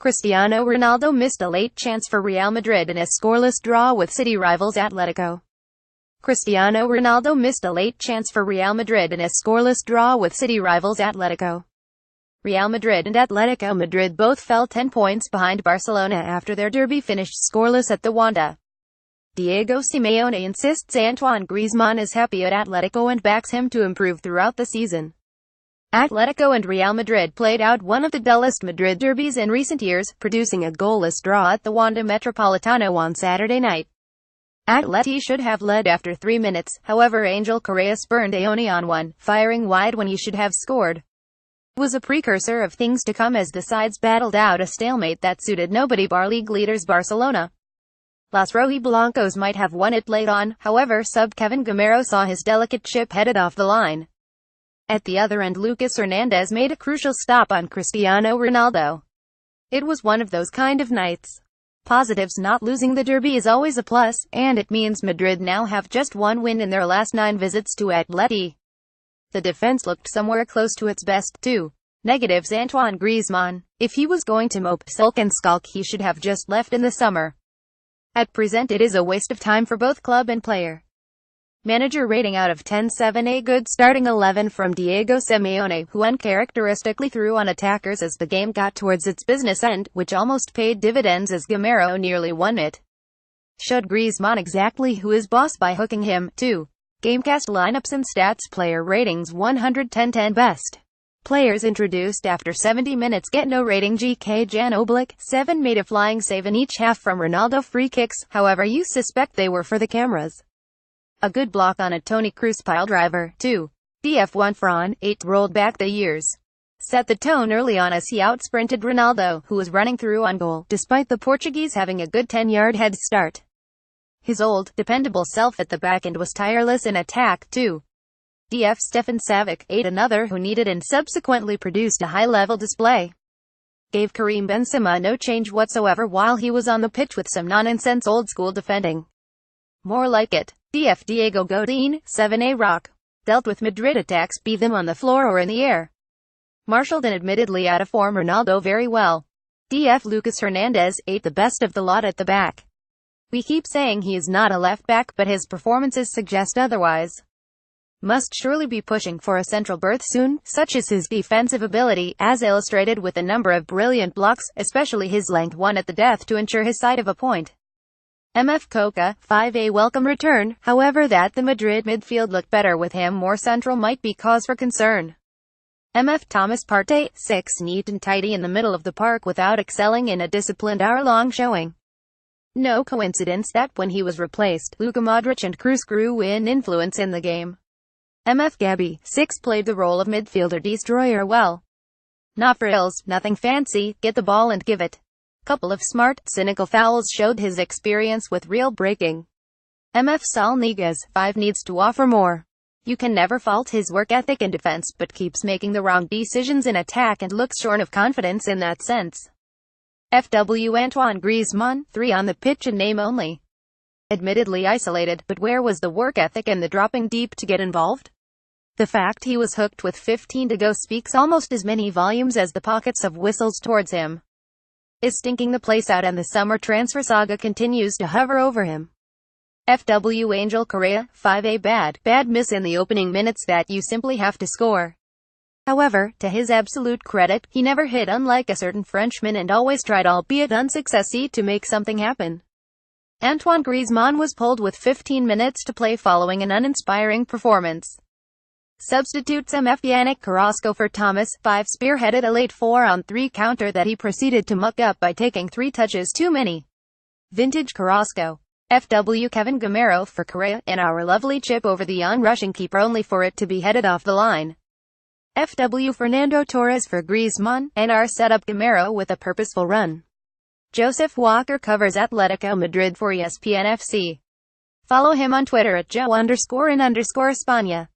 Cristiano Ronaldo missed a late chance for Real Madrid in a scoreless draw with city rivals Atletico. Cristiano Ronaldo missed a late chance for Real Madrid in a scoreless draw with city rivals Atletico. Real Madrid and Atletico Madrid both fell 10 points behind Barcelona after their derby finished scoreless at the Wanda. Diego Simeone insists Antoine Griezmann is happy at Atletico and backs him to improve throughout the season. Atletico and Real Madrid played out one of the dullest Madrid derbies in recent years, producing a goalless draw at the Wanda Metropolitano on Saturday night. Atleti should have led after 3 minutes, however Angel Correa spurned Simeone on one, firing wide when he should have scored. It was a precursor of things to come as the sides battled out a stalemate that suited nobody bar league leaders Barcelona. Los Rojiblancos might have won it late on, however sub Kevin Gameiro saw his delicate chip headed off the line. At the other end Lucas Hernandez made a crucial stop on Cristiano Ronaldo. It was one of those kind of nights. Positives: not losing the derby is always a plus, and it means Madrid now have just one win in their last 9 visits to Atleti. The defense looked somewhere close to its best too. Negatives: Antoine Griezmann. If he was going to mope, sulk and skulk, he should have just left in the summer. At present it is a waste of time for both club and player. Manager rating out of 10, 7, a good starting 11 from Diego Simeone, who uncharacteristically threw on attackers as the game got towards its business end, which almost paid dividends as Gameiro nearly won it. Showed Griezmann exactly who is boss by hooking him, too. Gamecast lineups and stats: player ratings 110, 10 best. Players introduced after 70 minutes get no rating. GK Jan Oblak, 7, made a flying save in each half from Ronaldo free kicks, however you suspect they were for the cameras. A good block on a Toni Kroos pile driver, 2. DF1 Fran, 8, rolled back the years. Set the tone early on as he outsprinted Ronaldo, who was running through on goal, despite the Portuguese having a good 10-yard head start. His old, dependable self at the back end was tireless in attack, 2. DF Stefan Savic, 8, another who needed and subsequently produced a high-level display. Gave Karim Benzema no change whatsoever while he was on the pitch with some nonsense old-school defending. More like it. DF Diego Godin, 7, a rock. Dealt with Madrid attacks, be them on the floor or in the air. Marshaled and admittedly out of form Ronaldo very well. DF Lucas Hernandez, 8, the best of the lot at the back. We keep saying he is not a left back, but his performances suggest otherwise. Must surely be pushing for a central berth soon, such is his defensive ability, as illustrated with a number of brilliant blocks, especially his length one at the death to ensure his side of a point. MF Coca, 5, a welcome return, however that the Madrid midfield looked better with him more central might be cause for concern. MF Thomas Partey, 6, neat and tidy in the middle of the park without excelling in a disciplined hour-long showing. No coincidence that when he was replaced, Luka Modric and Kroos grew in influence in the game. MF Gabby, 6, played the role of midfielder destroyer well. Not frills, nothing fancy, get the ball and give it. Couple of smart, cynical fouls showed his experience with real breaking. MF Saul Niguez, 5, needs to offer more. You can never fault his work ethic in defense, but keeps making the wrong decisions in attack and looks shorn of confidence in that sense. FW Antoine Griezmann, 3, on the pitch in name only. Admittedly isolated, but where was the work ethic and the dropping deep to get involved? The fact he was hooked with 15 to go speaks almost as many volumes as the pockets of whistles towards him. Is stinking the place out and the summer transfer saga continues to hover over him. FW Angel Correa, 5, a bad miss in the opening minutes that you simply have to score. However, to his absolute credit, he never hit unlike a certain Frenchman and always tried, albeit unsuccessfully, to make something happen. Antoine Griezmann was pulled with 15 minutes to play following an uninspiring performance. Substitutes MF Yannick Carrasco for Thomas, 5, spearheaded a late 4-on-3 counter that he proceeded to muck up by taking 3 touches too many. Vintage Carrasco. FW Kevin Gameiro for Correa, and our lovely chip over the on-rushing keeper only for it to be headed off the line. FW Fernando Torres for Griezmann, and our setup Gameiro with a purposeful run. Joseph Walker covers Atletico Madrid for ESPN FC. Follow him on Twitter at Joe_in_España.